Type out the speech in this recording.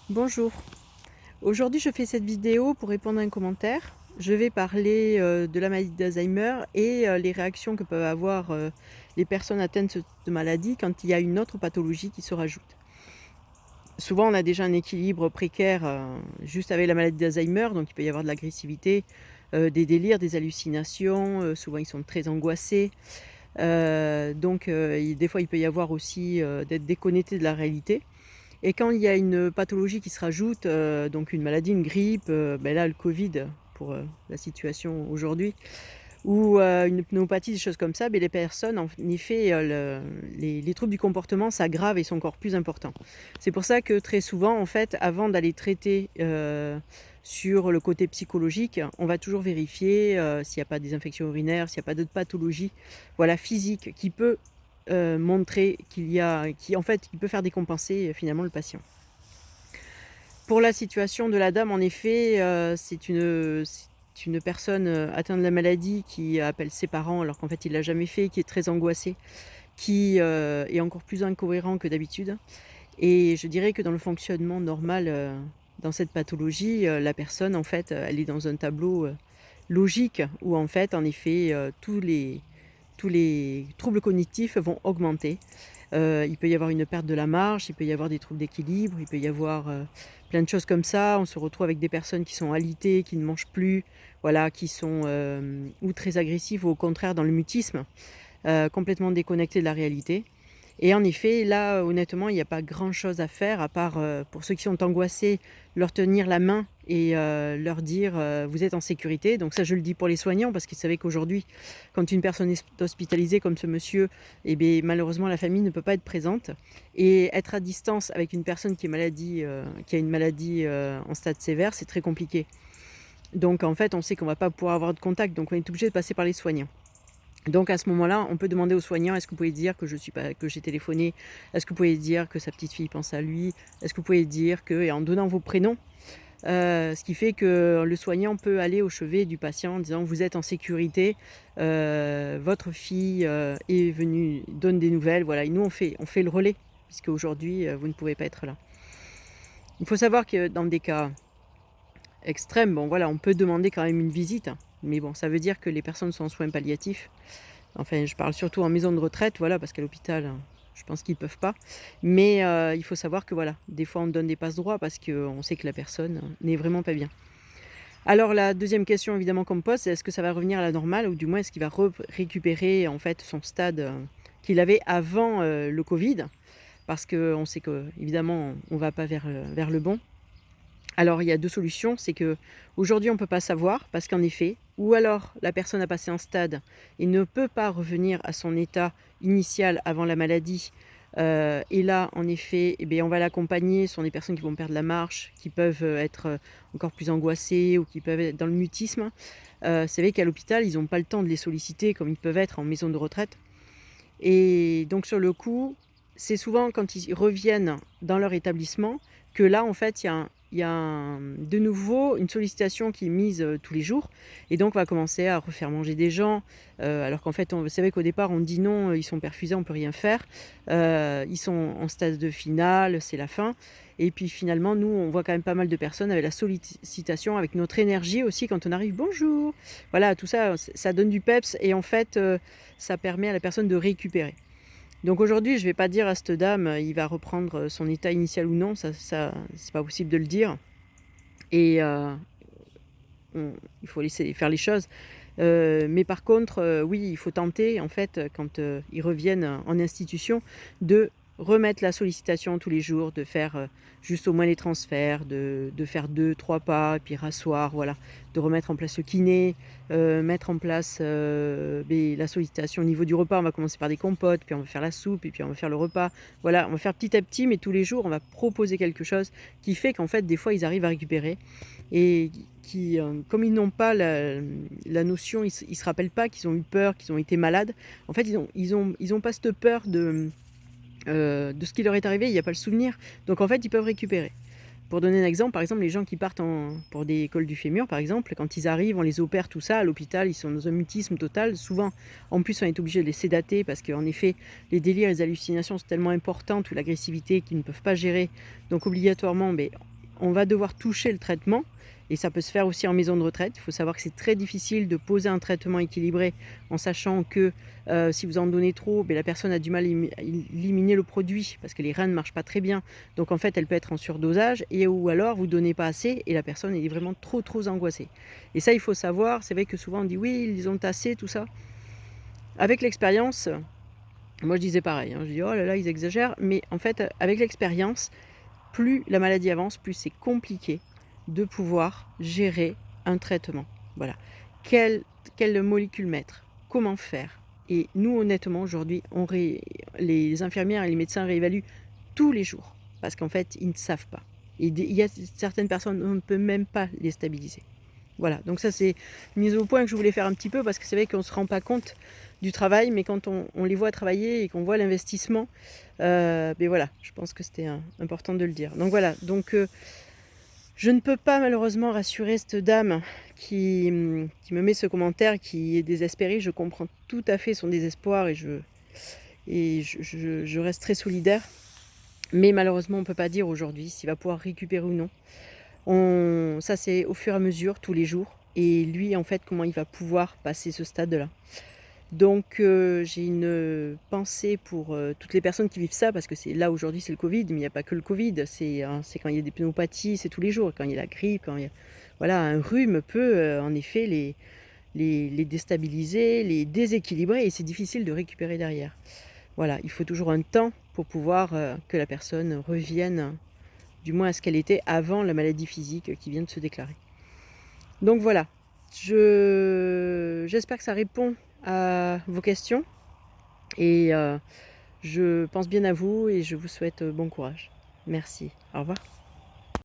Bonjour, aujourd'hui je fais cette vidéo pour répondre à un commentaire. Je vais parler de la maladie d'Alzheimer et les réactions que peuvent avoir les personnes atteintes de cette maladie quand il y a une autre pathologie qui se rajoute. Souvent on a déjà un équilibre précaire juste avec la maladie d'Alzheimer, donc il peut y avoir de l'agressivité, des délires, des hallucinations, souvent ils sont très angoissés. Des fois il peut y avoir aussi d'être déconnecté de la réalité. Et quand il y a une pathologie qui se rajoute, donc une maladie, une grippe, là le Covid pour la situation aujourd'hui, ou une pneumopathie, des choses comme ça, les personnes, en effet, les troubles du comportement s'aggravent et sont encore plus importants. C'est pour ça que très souvent, en fait, avant d'aller traiter sur le côté psychologique, on va toujours vérifier s'il n'y a pas des infections urinaires, s'il n'y a pas d'autres pathologies, voilà, physiques qui peut montrer qui peut faire décompenser finalement le patient. Pour la situation de la dame, en effet, c'est une personne atteinte de la maladie qui appelle ses parents alors qu'en fait il l'a jamais fait, qui est très angoissée, qui est encore plus incohérent que d'habitude. Et je dirais que dans le fonctionnement normal, dans cette pathologie, la personne en fait, elle est dans un tableau logique où en fait, en effet, tous les troubles cognitifs vont augmenter. Il peut y avoir une perte de la marche, il peut y avoir des troubles d'équilibre, il peut y avoir plein de choses comme ça. On se retrouve avec des personnes qui sont alitées, qui ne mangent plus, voilà, qui sont ou très agressives ou au contraire dans le mutisme, complètement déconnectées de la réalité. Et en effet, là, honnêtement, il n'y a pas grand-chose à faire à part, pour ceux qui sont angoissés, leur tenir la main et leur dire vous êtes en sécurité. Donc ça, je le dis pour les soignants parce qu'ils savaient qu'aujourd'hui, quand une personne est hospitalisée comme ce monsieur, malheureusement, la famille ne peut pas être présente. Et être à distance avec une personne qui a une maladie en stade sévère, c'est très compliqué. Donc en fait, on sait qu'on ne va pas pouvoir avoir de contact, donc on est obligé de passer par les soignants. Donc à ce moment-là, on peut demander aux soignants, est-ce que vous pouvez dire que j'ai téléphoné? Est-ce que vous pouvez dire que sa petite fille pense à lui? Est-ce que vous pouvez dire que, et en donnant vos prénoms, ce qui fait que le soignant peut aller au chevet du patient en disant vous êtes en sécurité, votre fille est venue, donne des nouvelles, voilà. Et nous on fait le relais, puisque aujourd'hui vous ne pouvez pas être là. Il faut savoir que dans des cas extrêmes, bon voilà, on peut demander quand même une visite, mais bon, ça veut dire que les personnes sont en soins palliatifs. Enfin, je parle surtout en maison de retraite, voilà, parce qu'à l'hôpital, je pense qu'ils ne peuvent pas. Mais il faut savoir que voilà, des fois on donne des passe-droits parce qu'on sait que la personne n'est vraiment pas bien. Alors la deuxième question évidemment qu'on me pose, c'est est-ce que ça va revenir à la normale ou du moins est-ce qu'il va récupérer en fait son stade qu'il avait avant le Covid? Parce qu'on sait que évidemment on ne va pas vers le bon. Alors il y a deux solutions, c'est que aujourd'hui on ne peut pas savoir parce qu'en effet, ou alors la personne a passé un stade et ne peut pas revenir à son état initial avant la maladie. Et là, en effet, on va l'accompagner. Ce sont des personnes qui vont perdre la marche, qui peuvent être encore plus angoissées ou qui peuvent être dans le mutisme. C'est vrai qu'à l'hôpital, ils n'ont pas le temps de les solliciter comme ils peuvent être en maison de retraite. Et donc sur le coup, c'est souvent quand ils reviennent dans leur établissement que là, en fait, de nouveau une sollicitation qui est mise tous les jours. Et donc, on va commencer à refaire manger des gens. Alors qu'en fait, c'est vrai qu'au départ, on dit non, ils sont perfusés, on ne peut rien faire. Ils sont en stade de finale, c'est la fin. Et puis finalement, nous, on voit quand même pas mal de personnes avec la sollicitation, avec notre énergie aussi quand on arrive. Bonjour. Voilà, tout ça, ça donne du peps. Et en fait, ça permet à la personne de récupérer. Donc aujourd'hui, je ne vais pas dire à cette dame, il va reprendre son état initial ou non, ça c'est pas possible de le dire. Et il faut laisser faire les choses. Mais par contre, oui, il faut tenter, en fait, quand ils reviennent en institution, de remettre la sollicitation tous les jours, de faire juste au moins les transferts, de faire 2-3 pas, et puis rasseoir, voilà, de remettre en place le kiné, mettre en place la sollicitation au niveau du repas. On va commencer par des compotes, puis on va faire la soupe, et puis on va faire le repas. Voilà, on va faire petit à petit, mais tous les jours, on va proposer quelque chose qui fait qu'en fait, des fois, ils arrivent à récupérer. Et qui, comme ils n'ont pas la notion, ils ne se rappellent pas qu'ils ont eu peur, qu'ils ont été malades. En fait, ils ont pas cette peur de ce qui leur est arrivé, il n'y a pas le souvenir. Donc en fait, ils peuvent récupérer. Pour donner un exemple, par exemple, les gens qui partent pour des cols du fémur, par exemple, quand ils arrivent, on les opère, tout ça, à l'hôpital, ils sont dans un mutisme total. Souvent, en plus, on est obligé de les sédater parce qu'en effet, les délires et les hallucinations sont tellement importantes ou l'agressivité qu'ils ne peuvent pas gérer. Donc obligatoirement, on va devoir toucher le traitement, et ça peut se faire aussi en maison de retraite. Il faut savoir que c'est très difficile de poser un traitement équilibré en sachant que si vous en donnez trop, la personne a du mal à éliminer le produit parce que les reins ne marchent pas très bien. Donc en fait, elle peut être en surdosage, ou alors vous ne donnez pas assez et la personne est vraiment trop angoissée. Et ça, il faut savoir. C'est vrai que souvent on dit oui, ils ont assez, tout ça. Avec l'expérience, moi je disais pareil, je dis oh là là, ils exagèrent. Mais en fait, avec l'expérience, plus la maladie avance, plus c'est compliqué de pouvoir gérer un traitement. Voilà. Quelle molécule mettre? Comment faire? Et nous, honnêtement, aujourd'hui, les infirmières et les médecins réévaluent tous les jours. Parce qu'en fait, ils ne savent pas. Et il y a certaines personnes, on ne peut même pas les stabiliser. Voilà, donc ça c'est une mise au point que je voulais faire un petit peu, parce que c'est vrai qu'on ne se rend pas compte du travail, mais quand on les voit travailler et qu'on voit l'investissement, voilà, je pense que c'était important de le dire. Donc voilà, je ne peux pas malheureusement rassurer cette dame qui me met ce commentaire, qui est désespérée. Je comprends tout à fait son désespoir et je reste très solidaire. Mais malheureusement, on ne peut pas dire aujourd'hui s'il va pouvoir récupérer ou non. Ça c'est au fur et à mesure, tous les jours. Et lui, en fait, comment il va pouvoir passer ce stade-là. Donc j'ai une pensée pour toutes les personnes qui vivent ça, parce que là aujourd'hui c'est le Covid, mais il n'y a pas que le Covid, c'est quand il y a des pneumopathies, c'est tous les jours, quand il y a la grippe, voilà, un rhume peut en effet les déstabiliser, les déséquilibrer, et c'est difficile de récupérer derrière. Voilà, il faut toujours un temps pour pouvoir que la personne revienne du moins à ce qu'elle était avant la maladie physique qui vient de se déclarer. Donc voilà, j'espère que ça répond à vos questions, et je pense bien à vous et je vous souhaite bon courage. Merci, au revoir.